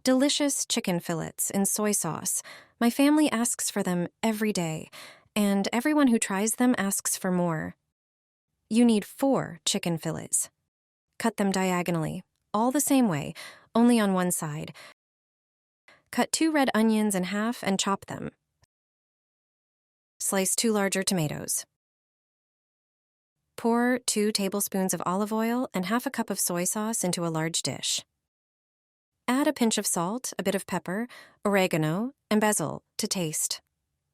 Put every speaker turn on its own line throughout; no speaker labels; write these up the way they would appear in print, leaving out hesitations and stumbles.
Delicious chicken fillets in soy sauce. My family asks for them every day, and everyone who tries them asks for more. You need 4 chicken fillets. Cut them diagonally, all the same way, only on one side. Cut 2 red onions in half and chop them. Slice 2 larger tomatoes. Pour 2 tablespoons of olive oil and half a cup of soy sauce into a large dish. Add a pinch of salt, a bit of pepper, oregano, and basil to taste.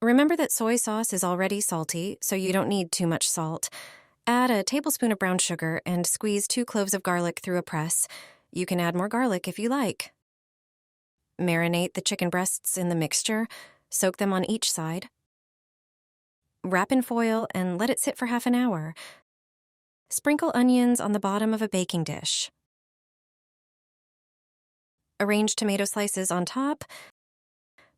Remember that soy sauce is already salty, so you don't need too much salt. Add a tablespoon of brown sugar and squeeze 2 cloves of garlic through a press. You can add more garlic if you like. Marinate the chicken breasts in the mixture. Soak them on each side. Wrap in foil and let it sit for half an hour. Sprinkle onions on the bottom of a baking dish. Arrange tomato slices on top.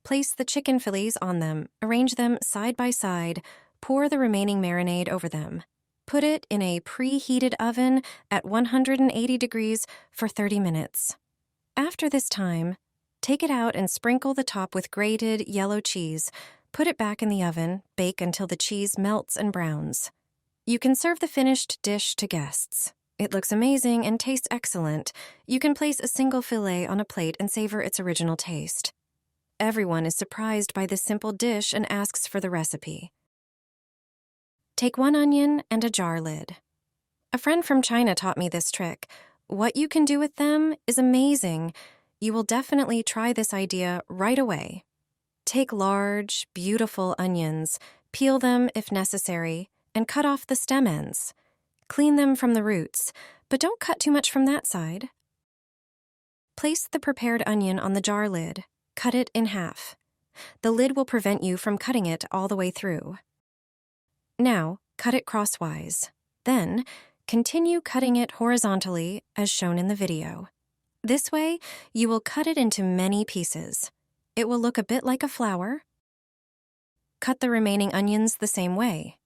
Place the chicken fillets on them. Arrange them side by side. Pour the remaining marinade over them. Put it in a preheated oven at 180 degrees for 30 minutes. After this time, take it out and sprinkle the top with grated yellow cheese. Put it back in the oven, bake until the cheese melts and browns. You can serve the finished dish to guests. It looks amazing and tastes excellent. You can place a single fillet on a plate and savor its original taste. Everyone is surprised by this simple dish and asks for the recipe. Take 1 onion and a jar lid. A friend from China taught me this trick. What you can do with them is amazing. You will definitely try this idea right away. Take large, beautiful onions, peel them if necessary, and cut off the stem ends. Clean them from the roots, but don't cut too much from that side. Place the prepared onion on the jar lid. Cut it in half. The lid will prevent you from cutting it all the way through. Now, cut it crosswise. Then, continue cutting it horizontally as shown in the video. This way, you will cut it into many pieces. It will look a bit like a flower. Cut the remaining onions the same way.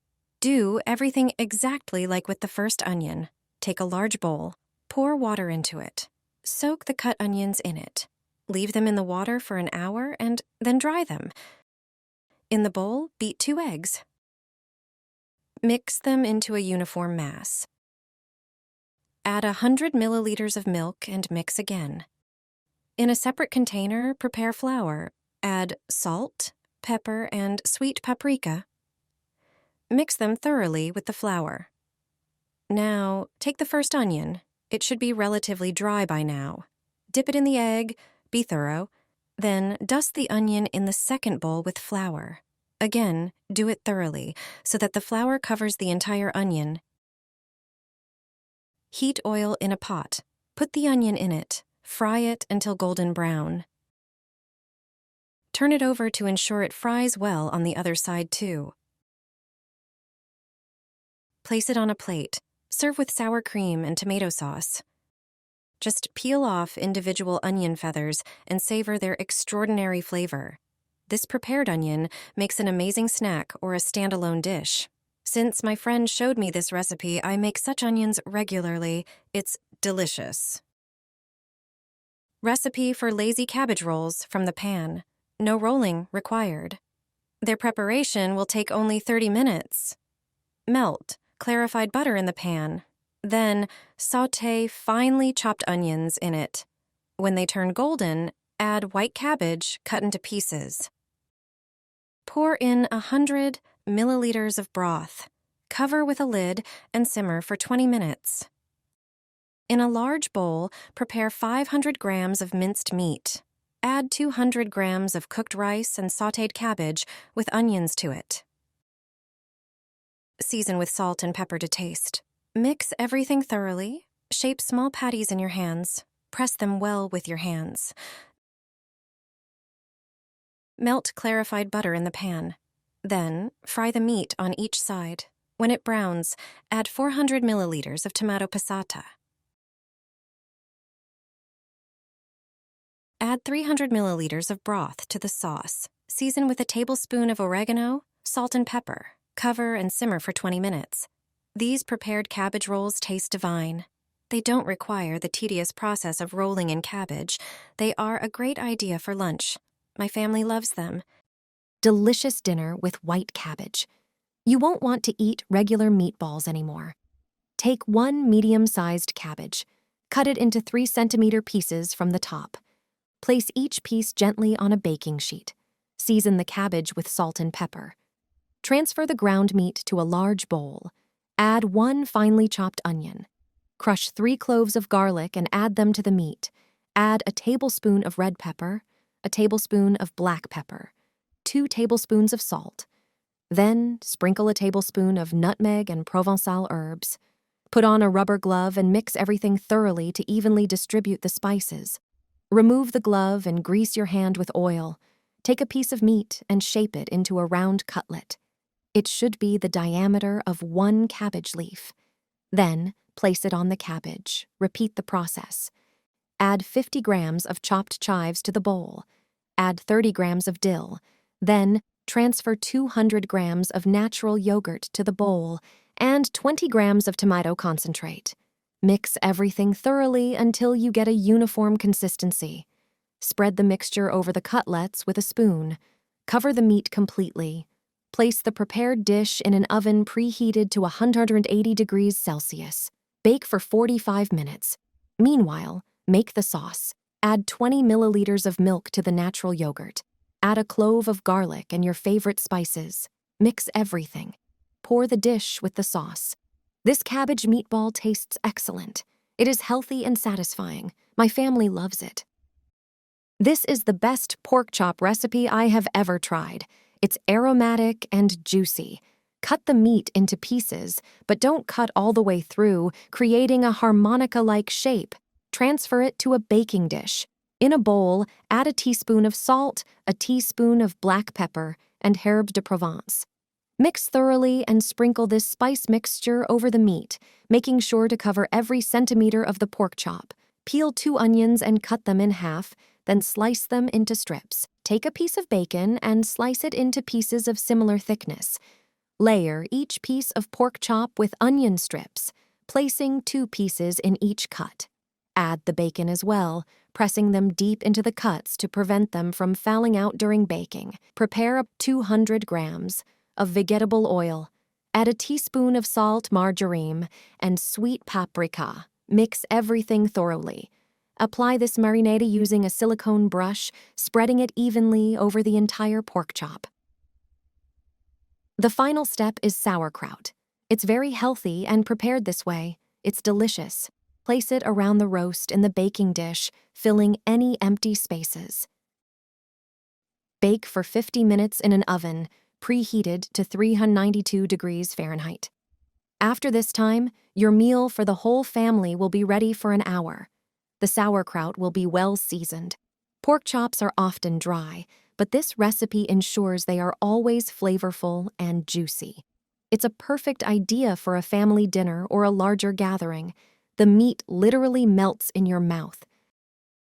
Do everything exactly like with the first onion. Take a large bowl. Pour water into it. Soak the cut onions in it. Leave them in the water for an hour and then dry them. In the bowl, beat 2 eggs. Mix them into a uniform mass. Add 100 milliliters of milk and mix again. In a separate container, prepare flour. Add salt, pepper, and sweet paprika. Mix them thoroughly with the flour. Now, take the first onion. It should be relatively dry by now. Dip it in the egg, be thorough. Then dust the onion in the second bowl with flour. Again, do it thoroughly so that the flour covers the entire onion. Heat oil in a pot. Put the onion in it. Fry it until golden brown. Turn it over to ensure it fries well on the other side too. Place it on a plate. Serve with sour cream and tomato sauce. Just peel off individual onion feathers and savor their extraordinary flavor. This prepared onion makes an amazing snack or a standalone dish. Since my friend showed me this recipe, I make such onions regularly. It's delicious. Recipe for lazy cabbage rolls from the pan. No rolling required. Their preparation will take only 30 minutes. Melt clarified butter in the pan. Then sauté finely chopped onions in it. When they turn golden, add white cabbage cut into pieces. Pour in 100 milliliters of broth. Cover with a lid and simmer for 20 minutes. In a large bowl, prepare 500 grams of minced meat. Add 200 grams of cooked rice and sautéed cabbage with onions to it. Season with salt and pepper to taste. Mix everything thoroughly. Shape small patties in your hands. Press them well with your hands. Melt clarified butter in the pan. Then, fry the meat on each side. When it browns, add 400 milliliters of tomato passata. Add 300 milliliters of broth to the sauce. Season with a tablespoon of oregano, salt and pepper. Cover and simmer for 20 minutes. These prepared cabbage rolls taste divine. They don't require the tedious process of rolling in cabbage. They are a great idea for lunch. My family loves them. Delicious dinner with white cabbage. You won't want to eat regular meatballs anymore. Take one medium-sized cabbage. Cut it into 3-centimeter pieces from the top. Place each piece gently on a baking sheet. Season the cabbage with salt and pepper. Transfer the ground meat to a large bowl. Add 1 finely chopped onion. Crush 3 cloves of garlic and add them to the meat. Add a tablespoon of red pepper, a tablespoon of black pepper, 2 tablespoons of salt. Then sprinkle a tablespoon of nutmeg and Provençal herbs. Put on a rubber glove and mix everything thoroughly to evenly distribute the spices. Remove the glove and grease your hand with oil. Take a piece of meat and shape it into a round cutlet. It should be the diameter of 1 cabbage leaf. Then, place it on the cabbage. Repeat the process. Add 50 grams of chopped chives to the bowl. Add 30 grams of dill. Then, transfer 200 grams of natural yogurt to the bowl and 20 grams of tomato concentrate. Mix everything thoroughly until you get a uniform consistency. Spread the mixture over the cutlets with a spoon. Cover the meat completely. Place the prepared dish in an oven preheated to 180 degrees Celsius. Bake for 45 minutes. Meanwhile, make the sauce. Add 20 milliliters of milk to the natural yogurt. Add a clove of garlic and your favorite spices. Mix everything. Pour the dish with the sauce. This cabbage meatball tastes excellent. It is healthy and satisfying. My family loves it. This is the best pork chop recipe I have ever tried. It's aromatic and juicy. Cut the meat into pieces, but don't cut all the way through, creating a harmonica-like shape. Transfer it to a baking dish. In a bowl, add a teaspoon of salt, a teaspoon of black pepper, and herbes de Provence. Mix thoroughly and sprinkle this spice mixture over the meat, making sure to cover every centimeter of the pork chop. Peel 2 onions and cut them in half, then slice them into strips. Take a piece of bacon and slice it into pieces of similar thickness. Layer each piece of pork chop with onion strips, placing 2 pieces in each cut. Add the bacon as well, pressing them deep into the cuts to prevent them from fouling out during baking. Prepare up 200 grams of vegetable oil. Add a teaspoon of salt, marjoram, and sweet paprika. Mix everything thoroughly. Apply this marinade using a silicone brush, spreading it evenly over the entire pork chop. The final step is sauerkraut. It's very healthy and prepared this way. It's delicious. Place it around the roast in the baking dish, filling any empty spaces. Bake for 50 minutes in an oven, preheated to 392 degrees Fahrenheit. After this time, your meal for the whole family will be ready for an hour. The sauerkraut will be well seasoned. Pork chops are often dry, but this recipe ensures they are always flavorful and juicy. It's a perfect idea for a family dinner or a larger gathering. The meat literally melts in your mouth,